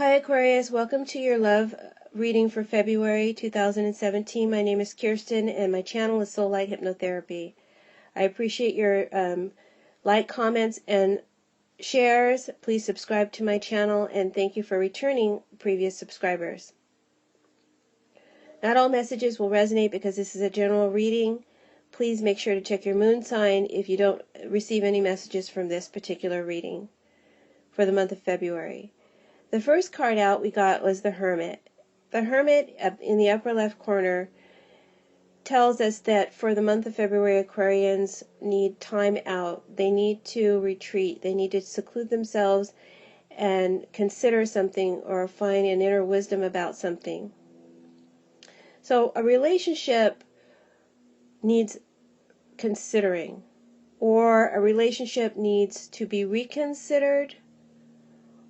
Hi Aquarius, welcome to your love reading for February 2017. My name is Kirsten and my channel is Soul Light Hypnotherapy. I appreciate your like, comments, and shares. Please subscribe to my channel and thank you for returning previous subscribers. Not all messages will resonate because this is a general reading. Please make sure to check your moon sign if you don't receive any messages from this particular reading for the month of February. The first card out we got was the Hermit. The Hermit in the upper left corner tells us that for the month of February, Aquarians need time out. They need to retreat. They need to seclude themselves and consider something or find an inner wisdom about something. So a relationship needs considering, or a relationship needs to be reconsidered,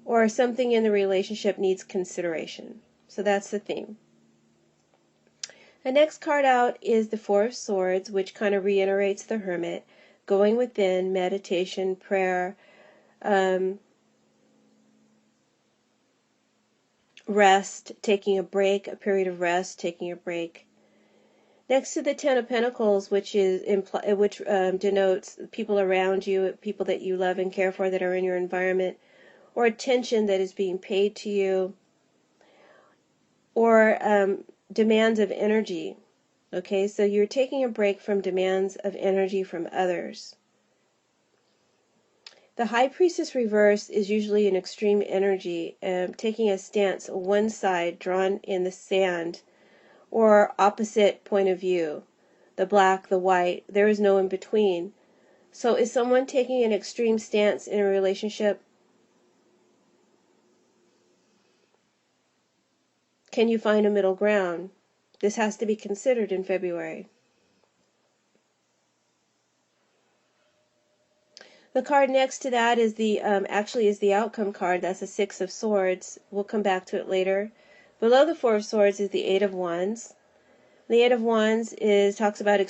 or something in the relationship needs consideration. So that's the theme. The next card out is the Four of Swords, which kind of reiterates the Hermit, going within, meditation, prayer, rest, taking a break, a period of rest, taking a break. Next to the Ten of Pentacles, which denotes people around you, people that you love and care for that are in your environment, or attention that is being paid to you, or demands of energy. Okay, so you're taking a break from demands of energy from others. The High Priestess reverse is usually an extreme energy, taking a stance, one side drawn in the sand, or opposite point of view, the black, the white, there is no in between. So is someone taking an extreme stance in a relationship? Can you find a middle ground? This has to be considered in February. The card next to that is the the outcome card. That's the Six of Swords. We'll come back to it later. Below the Four of Swords is the Eight of Wands. The Eight of Wands talks about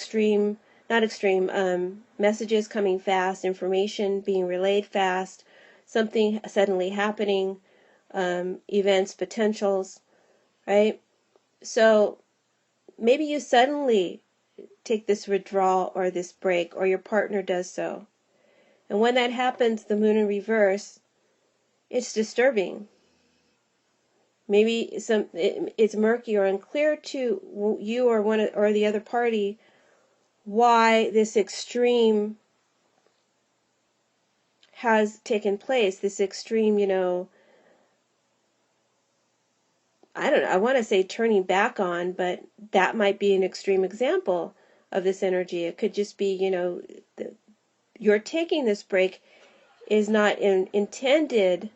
messages coming fast, information being relayed fast, something suddenly happening, events, potentials, right? So maybe you suddenly take this withdrawal or this break, or your partner does so. And when that happens, the moon in reverse, it's disturbing. Maybe it's murky or unclear to you or one or the other party why this extreme has taken place. This extreme, I don't know, I want to say turning back on, but that might be an extreme example of this energy. It could just be, you're taking this break is not intended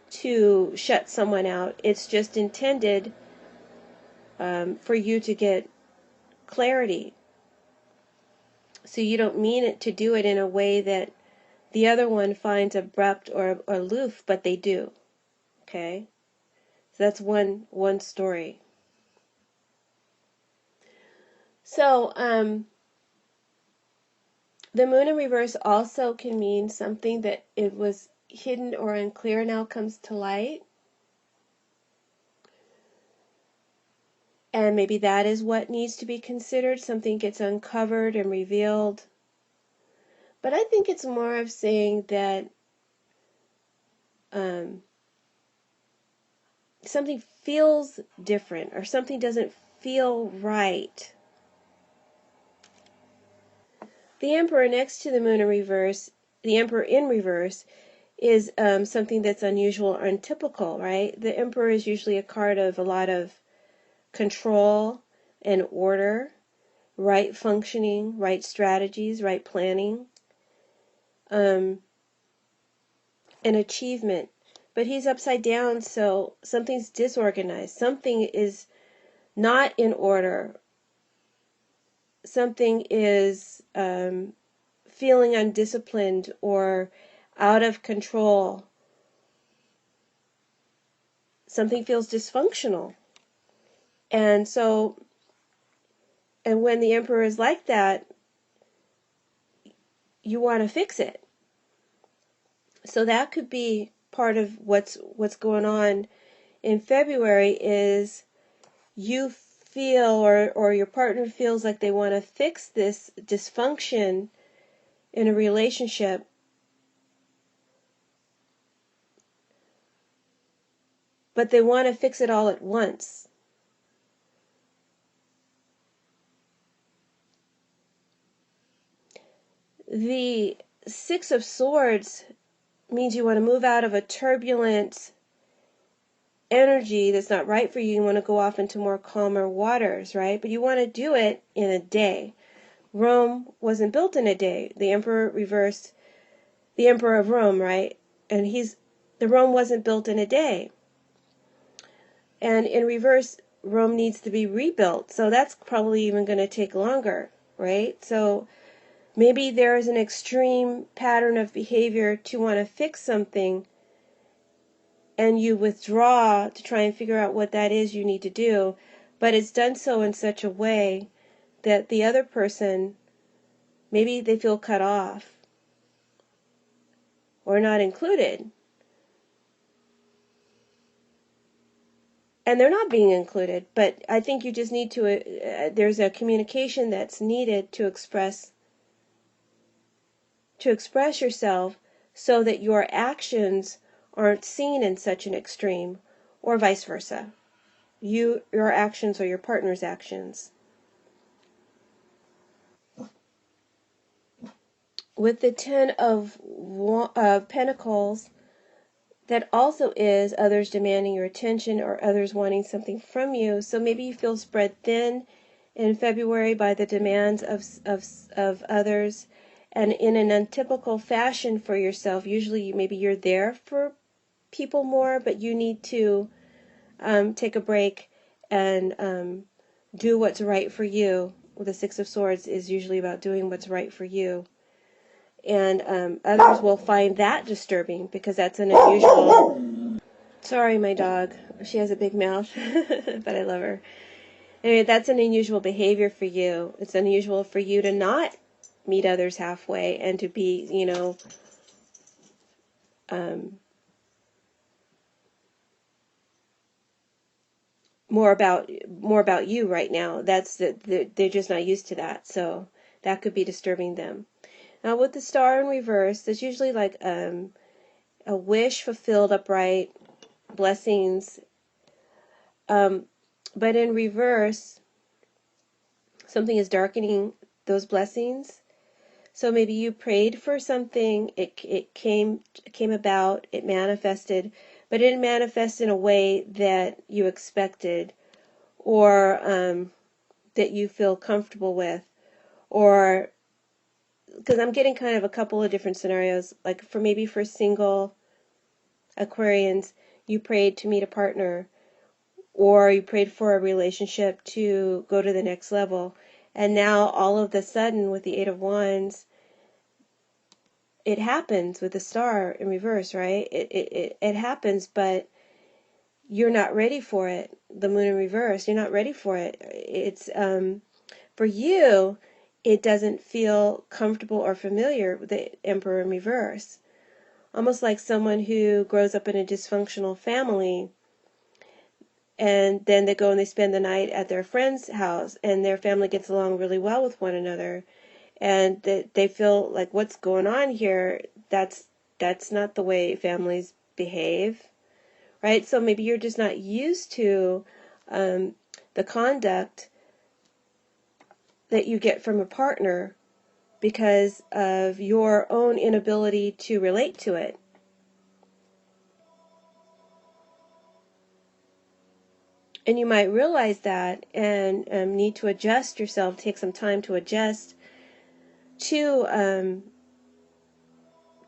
to shut someone out. It's just intended for you to get clarity. So you don't mean it to do it in a way that the other one finds abrupt or aloof, but they do. Okay? So that's one story. So the moon in reverse also can mean something that it was hidden or unclear now comes to light. And maybe that is what needs to be considered. Something gets uncovered and revealed. But I think it's more of saying that something feels different or something doesn't feel right. The Emperor next to the moon in reverse, the Emperor in reverse, is something that's unusual or untypical, right? The Emperor is usually a card of a lot of control and order, right functioning, right strategies, right planning, and achievement. But he's upside down, so something's disorganized. Something is not in order. Something is feeling undisciplined or out of control. Something feels dysfunctional. And when the Emperor is like that, you want to fix it. So that could be part of what's going on in February is you feel, or your partner feels like they want to fix this dysfunction in a relationship, but they want to fix it all at once. The Six of Swords means you want to move out of a turbulent energy that's not right for you. You want to go off into more calmer waters, right? But you want to do it in a day. Rome wasn't built in a day. The emperor reversed, the emperor of Rome, right? And the Rome wasn't built in a day. And in reverse, Rome needs to be rebuilt. So that's probably even going to take longer, right? So maybe there is an extreme pattern of behavior to want to fix something, and you withdraw to try and figure out what that is you need to do, but it's done so in such a way that the other person, maybe they feel cut off or not included. And they're not being included, but I think you just need to, there's a communication that's needed to express yourself so that your actions aren't seen in such an extreme, or vice versa. Your actions or your partner's actions. With the Ten of Pentacles, that also is others demanding your attention or others wanting something from you. So maybe you feel spread thin in February by the demands of others, and in an untypical fashion for yourself. Usually maybe you're there for people more, but you need to take a break and do what's right for you. The Six of Swords is usually about doing what's right for you. And others will find that disturbing because that's an unusual... Sorry, my dog. She has a big mouth, but I love her. Anyway, that's an unusual behavior for you. It's unusual for you to not meet others halfway and to be, more about you right now. They're just not used to that, so that could be disturbing them. Now, with the Star in reverse, there's usually like a wish fulfilled upright, blessings. But in reverse, something is darkening those blessings. So maybe you prayed for something, it came about, it manifested, but it didn't manifest in a way that you expected, or that you feel comfortable with, or because I'm getting kind of a couple of different scenarios, like for single Aquarians, you prayed to meet a partner, or you prayed for a relationship to go to the next level, and now all of a sudden with the Eight of Wands, it happens with the Star in reverse, right? It happens, but you're not ready for it. The Moon in reverse, you're not ready for it. It's for you, it doesn't feel comfortable or familiar with the Emperor in reverse. Almost like someone who grows up in a dysfunctional family, and then they go and they spend the night at their friend's house, and their family gets along really well with one another, and they feel like, what's going on here? That's not the way families behave, right? So maybe you're just not used to the conduct that you get from a partner because of your own inability to relate to it. And you might realize that and need to adjust yourself, take some time to adjust to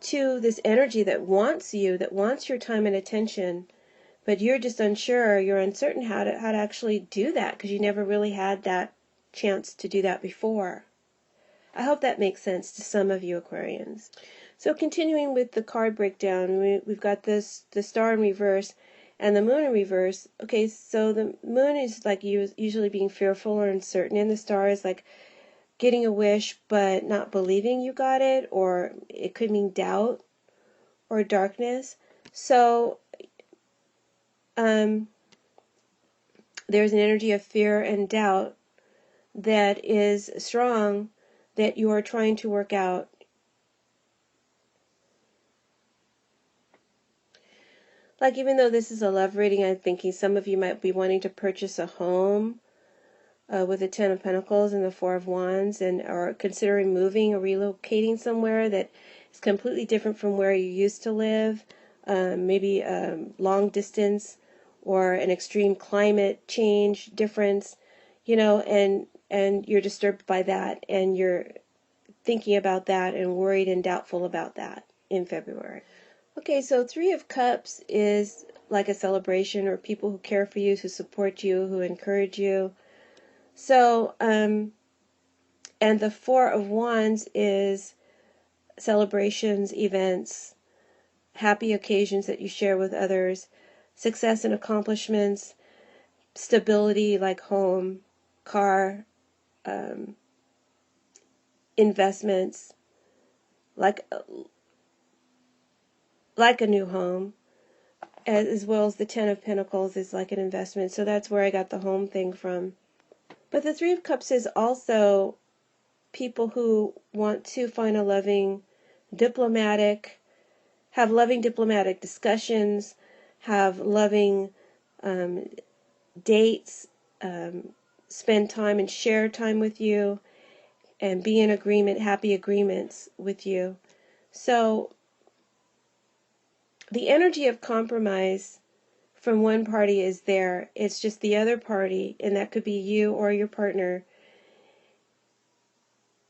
this energy that wants you, that wants your time and attention, but you're just unsure, you're uncertain how to actually do that because you never really had that chance to do that before. I hope that makes sense to some of you Aquarians. So continuing with the card breakdown, we've got the Star in reverse and the Moon in reverse. Okay, so the Moon is like usually being fearful or uncertain, and the Star is like getting a wish but not believing you got it, or it could mean doubt or darkness. So there's an energy of fear and doubt that is strong that you are trying to work out. Like, even though this is a love reading, I'm thinking some of you might be wanting to purchase a home with the Ten of Pentacles and the Four of Wands, and or considering moving or relocating somewhere that is completely different from where you used to live, maybe long distance or an extreme climate change difference, and you're disturbed by that, and you're thinking about that and worried and doubtful about that in February. Okay, so Three of Cups is like a celebration, or people who care for you, who support you, who encourage you. So, and the Four of Wands is celebrations, events, happy occasions that you share with others, success and accomplishments, stability like home, car, investments, like a new home, as well as the Ten of Pentacles is like an investment. So that's where I got the home thing from. But the Three of Cups is also people who want to find a loving diplomatic, have loving diplomatic discussions, have loving dates, spend time and share time with you, and be in agreement, happy agreements with you. So the energy of compromise from one party is there. It's just the other party, and that could be you or your partner,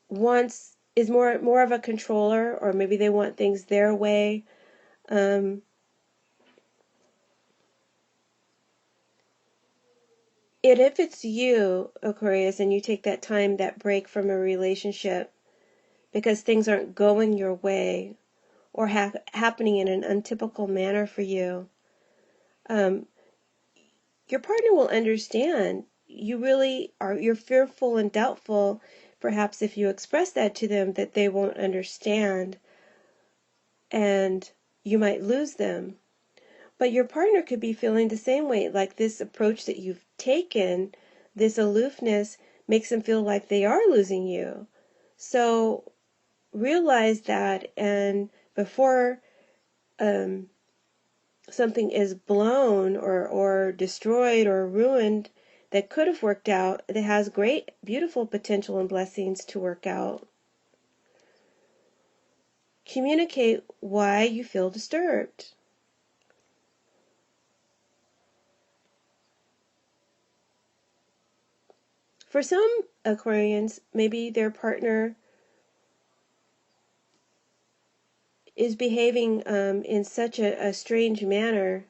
is more of a controller, or maybe they want things their way. And if it's you, Aquarius, and you take that time, that break from a relationship because things aren't going your way or happening in an untypical manner for you, your partner will understand. You're fearful and doubtful, perhaps if you express that to them, that they won't understand and you might lose them. But your partner could be feeling the same way, like this approach that you've taken, this aloofness, makes them feel like they are losing you. So realize that, and before something is blown or destroyed or ruined that could have worked out, that has great, beautiful potential and blessings to work out, communicate why you feel disturbed. For some Aquarians, maybe their partner is behaving in such a strange manner.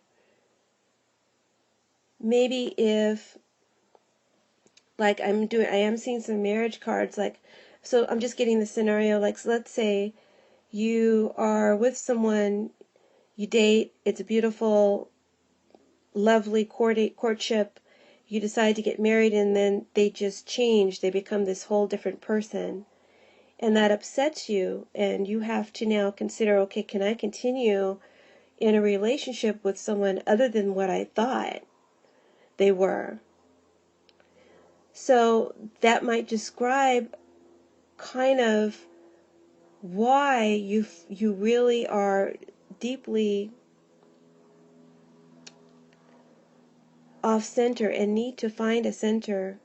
Maybe if, like I am seeing some marriage cards, like, so I'm just getting the scenario, like, so let's say you are with someone, you date, it's a beautiful, lovely courtship, you decide to get married, and then they just change, they become this whole different person. And that upsets you, and you have to now consider, okay, can I continue in a relationship with someone other than what I thought they were? So that might describe kind of why you really are deeply off center and need to find a center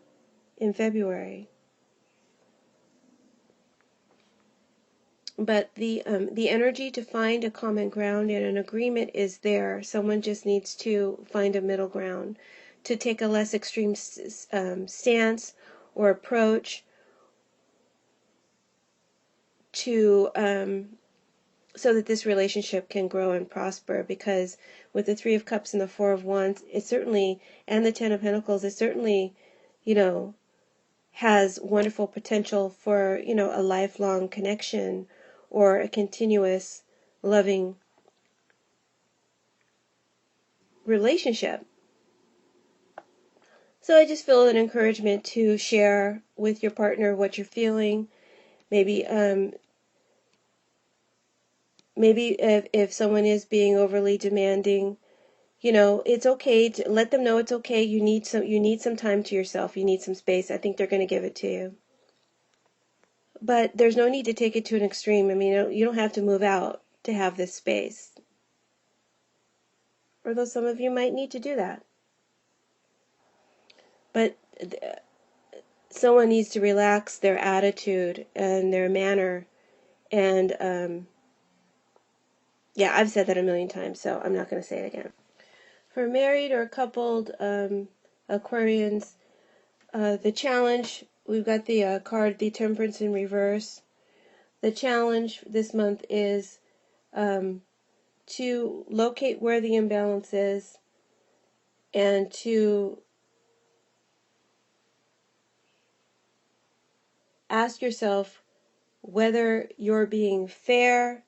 in February. But the energy to find a common ground and an agreement is there. Someone just needs to find a middle ground, to take a less extreme stance or approach to so that this relationship can grow and prosper. Because with the Three of Cups and the Four of Wands, it certainly, and the Ten of Pentacles, it certainly, has wonderful potential for, a lifelong connection or a continuous loving relationship. So I just feel an encouragement to share with your partner what you're feeling. Maybe Maybe if someone is being overly demanding, it's okay to let them know it's okay. You need some time to yourself. You need some space. I think they're going to give it to you. But there's no need to take it to an extreme. I mean, you don't have to move out to have this space. Although some of you might need to do that. But someone needs to relax their attitude and their manner. And yeah, I've said that a million times, so I'm not going to say it again. For married or coupled Aquarians, the challenge, we've got the card, the Temperance in reverse. The challenge this month is to locate where the imbalance is and to ask yourself whether you're being fair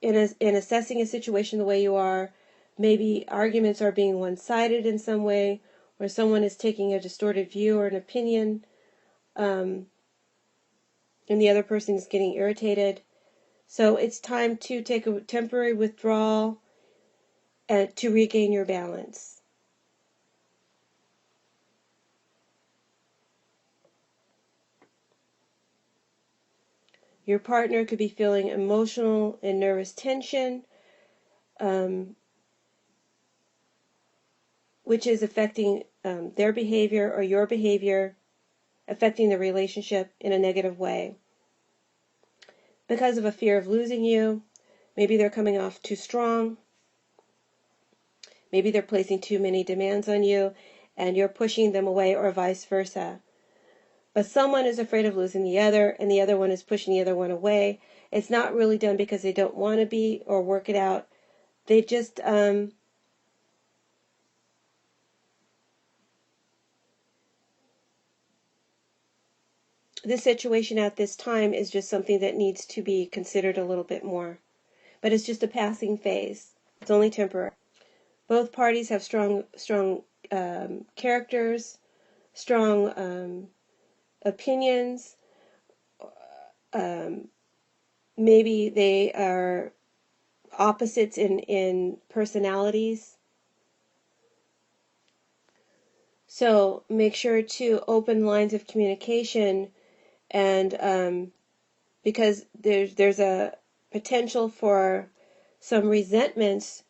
in assessing a situation the way you are. Maybe arguments are being one-sided in some way, where someone is taking a distorted view or an opinion, and the other person is getting irritated. So it's time to take a temporary withdrawal and to regain your balance. Your partner could be feeling emotional and nervous tension, which is affecting their behavior or your behavior, affecting the relationship in a negative way. Because of a fear of losing you, maybe they're coming off too strong, maybe they're placing too many demands on you, and you're pushing them away, or vice versa. But someone is afraid of losing the other, and the other one is pushing the other one away. It's not really done because they don't want to be or work it out. They just this situation at this time is just something that needs to be considered a little bit more. But it's just a passing phase. It's only temporary. Both parties have strong characters, strong opinions. Maybe they are opposites in personalities. So make sure to open lines of communication, and because there's a potential for some resentments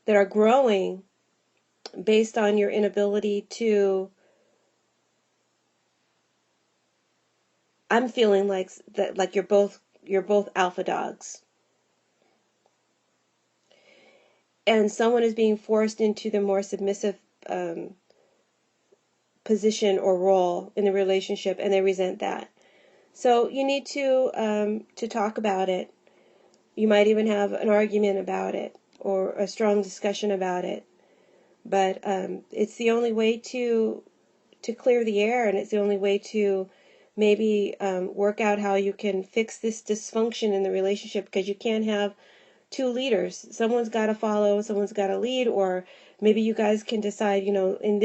that are growing based on your inability to, I'm feeling like that, like you're both alpha dogs, and someone is being forced into the more submissive position or role in the relationship, and they resent that. So you need to talk about it. You might even have an argument about it or a strong discussion about it. But it's the only way to clear the air, and it's the only way to maybe work out how you can fix this dysfunction in the relationship, because you can't have two leaders. Someone's got to follow, someone's got to lead, or maybe you guys can decide, in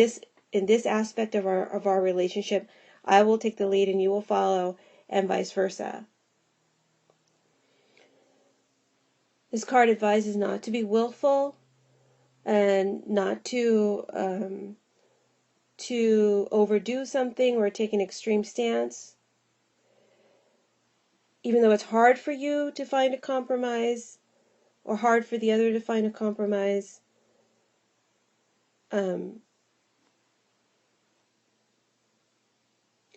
this aspect of our relationship, I will take the lead and you will follow, and vice versa. This card advises not to be willful and not to overdo something or take an extreme stance. Even though it's hard for you to find a compromise, or hard for the other to find a compromise,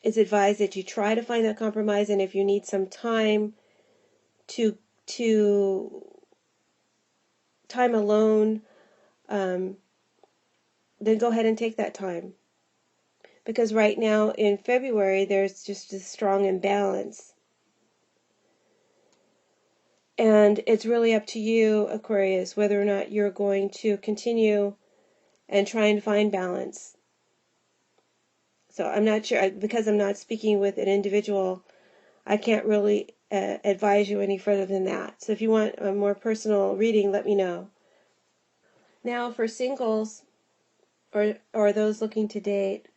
it's advised that you try to find that compromise, and if you need some time to time alone, then go ahead and take that time. Because right now in February, there's just a strong imbalance. And it's really up to you, Aquarius, whether or not you're going to continue and try and find balance. So I'm not sure, because I'm not speaking with an individual, I can't really advise you any further than that. So if you want a more personal reading, let me know. Now for singles, or those looking to date,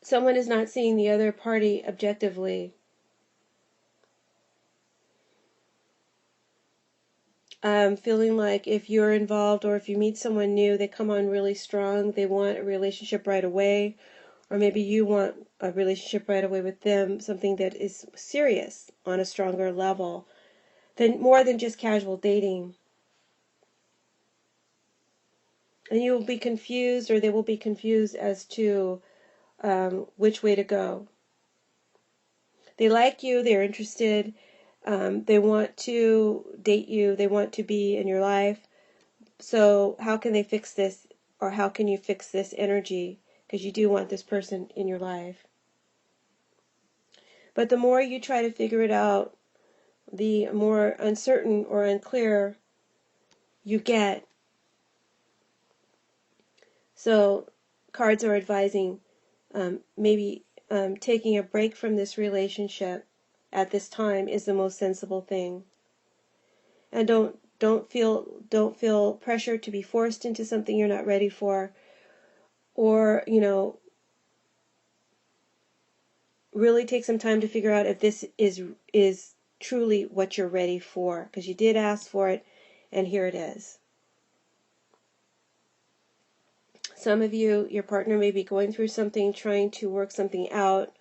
someone is not seeing the other party objectively. Feeling like if you're involved or if you meet someone new, they come on really strong. They want a relationship right away, or maybe you want a relationship right away with them, something that is serious on a stronger level, than more than just casual dating. And you will be confused, or they will be confused as to which way to go. They like you, they're interested, they want to date you, they want to be in your life. So how can they fix this, or how can you fix this energy? Because you do want this person in your life. But the more you try to figure it out, the more uncertain or unclear you get. So cards are advising maybe taking a break from this relationship at this time is the most sensible thing. And don't feel pressure to be forced into something you're not ready for, or really take some time to figure out if this is truly what you're ready for, because you did ask for it, and here it is. Some of you, your partner may be going through something, trying to work something out,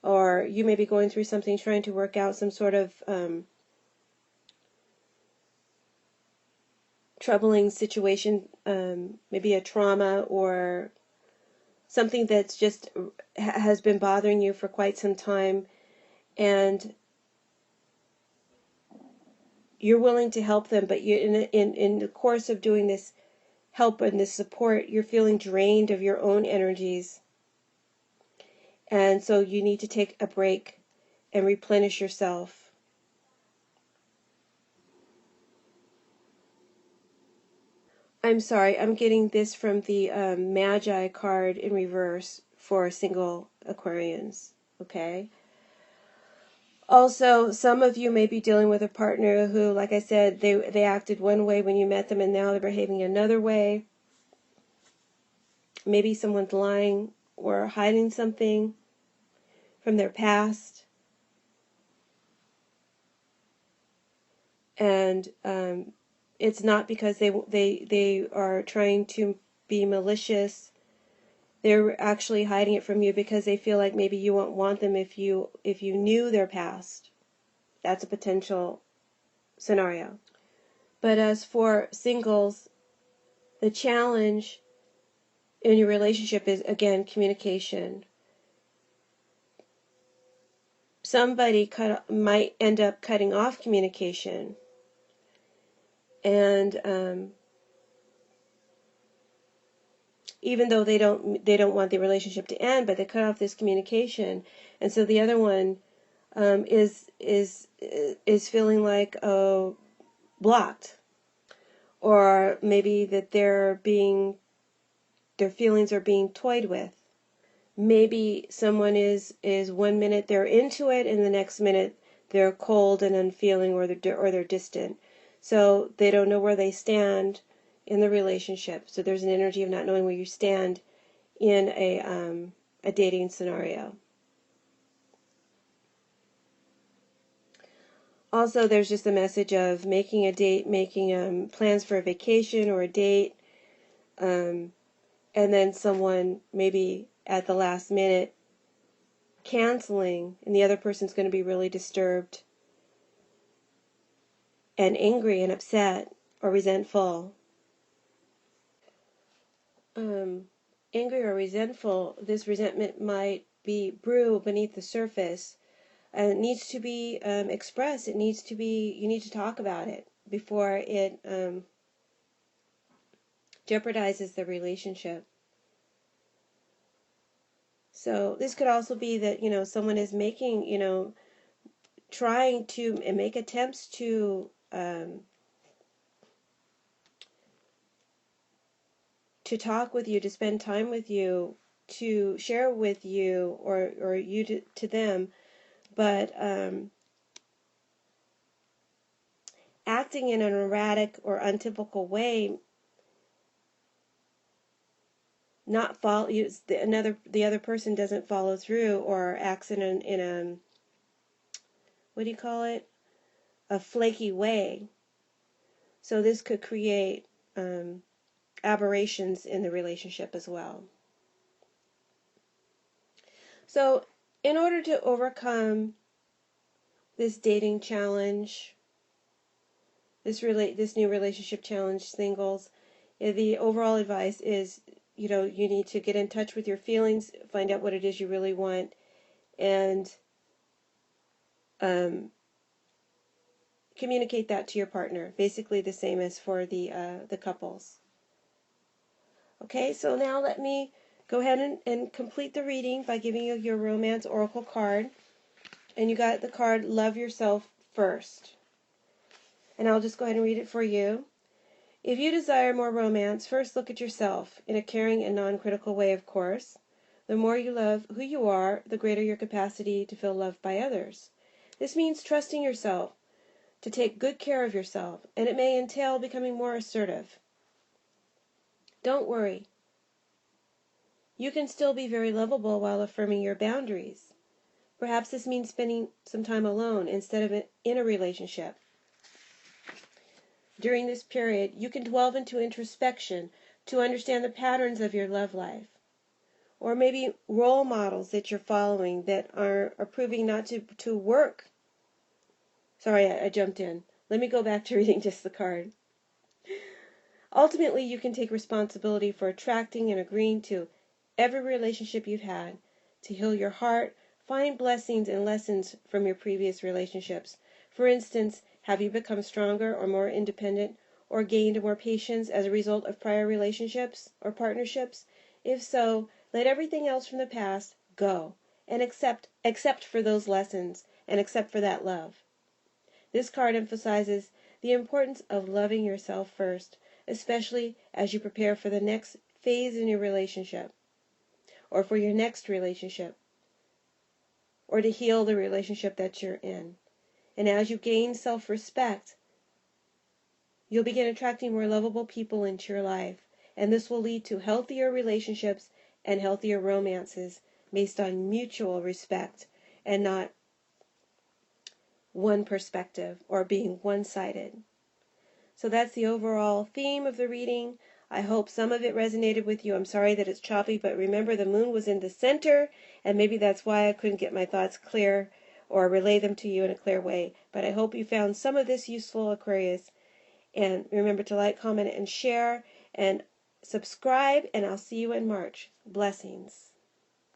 or you may be going through something, trying to work out some sort of troubling situation, maybe a trauma or something that's just has been bothering you for quite some time, and you're willing to help them, but you in the course of doing this help and this support, you're feeling drained of your own energies. And so you need to take a break and replenish yourself. I'm sorry, I'm getting this from the Magi card in reverse for single Aquarians, okay? Also, some of you may be dealing with a partner who, like I said, they acted one way when you met them and now they're behaving another way. Maybe someone's lying or hiding something from their past. And it's not because they are trying to be malicious. They're actually hiding it from you because they feel like maybe you won't want them if you knew their past. That's a potential scenario. But as for singles, the challenge in your relationship is, again, communication. Somebody might end up cutting off communication, and even though they don't want the relationship to end, but they cut off this communication, and so the other one is feeling like blocked, or maybe that their feelings are being toyed with. Maybe someone is 1 minute they're into it, and the next minute they're cold and unfeeling, or they're distant. So they don't know where they stand in the relationship. So there's an energy of not knowing where you stand in a dating scenario. Also, there's just a message of making a date, making plans for a vacation or a date, and then someone maybe at the last minute canceling, and the other person's going to be really disturbed and angry and upset or resentful. Angry or resentful, this resentment might brew beneath the surface, and it needs to be expressed. You need to talk about it before it jeopardizes the relationship. So this could also be that, someone is making, trying to make attempts to talk with you, to spend time with you, to share with you, or you to them, but acting in an erratic or untypical way, not follow the other person doesn't follow through, or acts in a what do you call it, a flaky way. So this could create aberrations in the relationship as well. So in order to overcome this dating challenge, this new relationship challenge, singles, the overall advice is, you need to get in touch with your feelings, find out what it is you really want, and communicate that to your partner. Basically the same as for the couples. Okay, so now let me go ahead and complete the reading by giving you your romance oracle card. And you got the card Love Yourself First. And I'll just go ahead and read it for you. If you desire more romance, first look at yourself, in a caring and non-critical way, of course. The more you love who you are, the greater your capacity to feel loved by others. This means trusting yourself, to take good care of yourself, and it may entail becoming more assertive. Don't worry. You can still be very lovable while affirming your boundaries. Perhaps this means spending some time alone instead of in a relationship. During this period, you can delve into introspection to understand the patterns of your love life. Or maybe role models that you're following that are proving not to work. Sorry, I jumped in. Let me go back to reading just the card. Ultimately, you can take responsibility for attracting and agreeing to every relationship you've had, to heal your heart, find blessings and lessons from your previous relationships. For instance, have you become stronger or more independent or gained more patience as a result of prior relationships or partnerships? If so, let everything else from the past go and accept for those lessons and accept for that love. This card emphasizes the importance of loving yourself first, especially as you prepare for the next phase in your relationship, or for your next relationship, or to heal the relationship that you're in. And as you gain self-respect, you'll begin attracting more lovable people into your life, and this will lead to healthier relationships and healthier romances based on mutual respect and not one perspective or being one-sided. So that's the overall theme of the reading. I hope some of it resonated with you. I'm sorry that it's choppy, but remember the moon was in the center, and maybe that's why I couldn't get my thoughts clear or relay them to you in a clear way. But I hope you found some of this useful, Aquarius. And remember to like, comment, and share, and subscribe, and I'll see you in March. Blessings.